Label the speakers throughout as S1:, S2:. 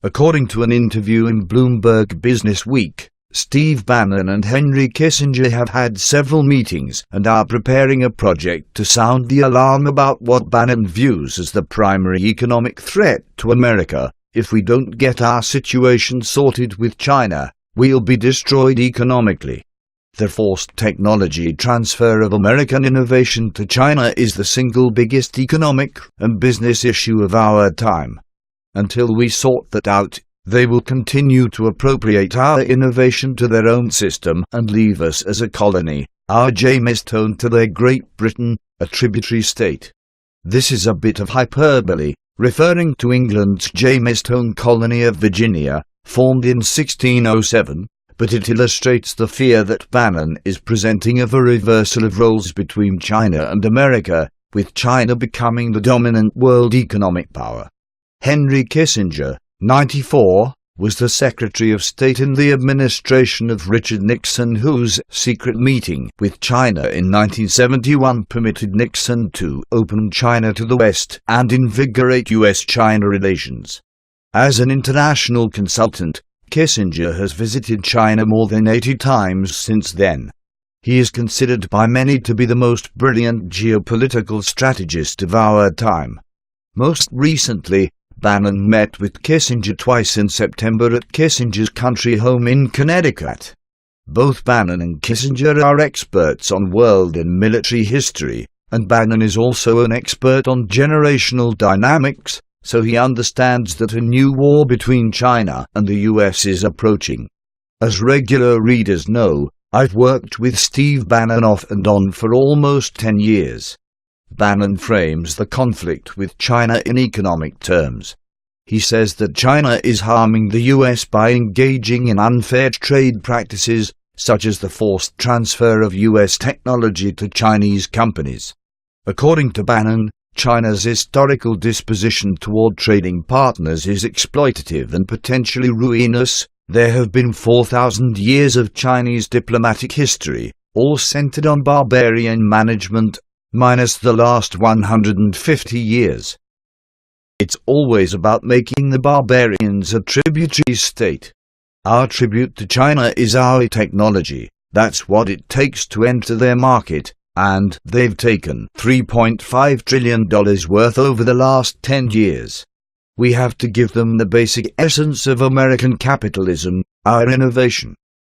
S1: According to an interview in Bloomberg Business Week, Steve Bannon and Henry Kissinger have had several meetings and are preparing a project to sound the alarm about what Bannon views as the primary economic threat to America. If we don't get our situation sorted with China, we'll be destroyed economically. The forced technology transfer of American innovation to China is the single biggest economic and business issue of our time. Until we sort that out, they will continue to appropriate our innovation to their own system and leave us as a colony, our Jamestown to their Great Britain, a tributary state. This is a bit of hyperbole, referring to England's Jamestown colony of Virginia, formed in 1607, but it illustrates the fear that Bannon is presenting of a reversal of roles between China and America, with China becoming the dominant world economic power. Henry Kissinger, 94, was the Secretary of State in the administration of Richard Nixon, whose secret meeting with China in 1971 permitted Nixon to open China to the West and invigorate U.S.-China relations. As an international consultant, Kissinger has visited China more than 80 times since then. He is considered by many to be the most brilliant geopolitical strategist of our time. Most recently, Bannon met with Kissinger twice in September at Kissinger's country home in Connecticut. Both Bannon and Kissinger are experts on world and military history, and Bannon is also an expert on generational dynamics, so he understands that a new war between China and the US is approaching. As regular readers know, I've worked with Steve Bannon off and on for almost 10 years. Bannon frames the conflict with China in economic terms. He says that China is harming the US by engaging in unfair trade practices, such as the forced transfer of US technology to Chinese companies. According to Bannon, China's historical disposition toward trading partners is exploitative and potentially ruinous. There have been 4,000 years of Chinese diplomatic history, all centered on barbarian management, minus the last 150 years. It's always about making the barbarians a tributary state. Our tribute to China is our technology. That's what it takes to enter their market, and they've taken $3.5 trillion worth over the last 10 years. We have to give them the basic essence of American capitalism, our innovation.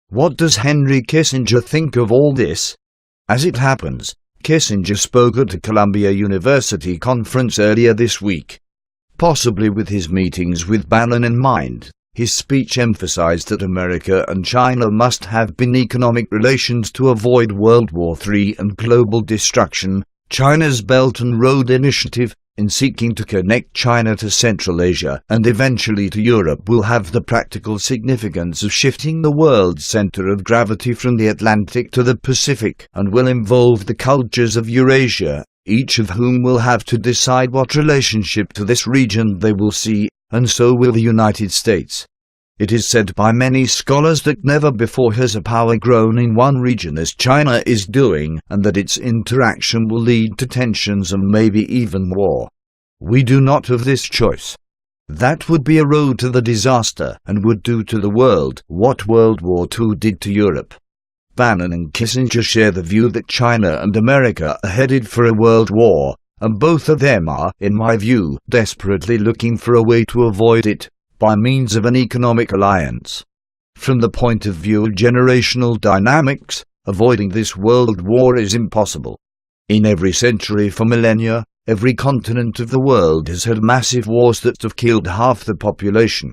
S1: What does Henry Kissinger think of all this? As it happens, Kissinger spoke at a Columbia University conference earlier this week. Possibly with his meetings with Bannon in mind, his speech emphasized that America and China must have economic relations to avoid World War III and global destruction. China's Belt and Road Initiative, in seeking to connect China to Central Asia and eventually to Europe, will have the practical significance of shifting the world's center of gravity from the Atlantic to the Pacific, and will involve the cultures of Eurasia, each of whom will have to decide what relationship to this region they will see, and so will the United States. It is said by many scholars that never before has a power grown in one region as China is doing, and that its interaction will lead to tensions and maybe even war. We do not have this choice. That would be a road to the disaster and would do to the world what World War II did to Europe. Bannon and Kissinger share the view that China and America are headed for a world war, and both of them are, in my view, desperately looking for a way to avoid it, by means of an economic alliance. From the point of view of generational dynamics, avoiding this world war is impossible. In every century for millennia, every continent of the world has had massive wars that have killed half the population.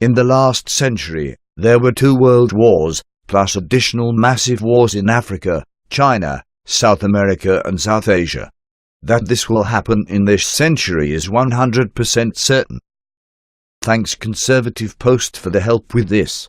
S1: In the last century, there were 2 world wars, plus additional massive wars in Africa, China, South America and South Asia. That this will happen in this century is 100% certain. Thanks Conservative Post for the help with this.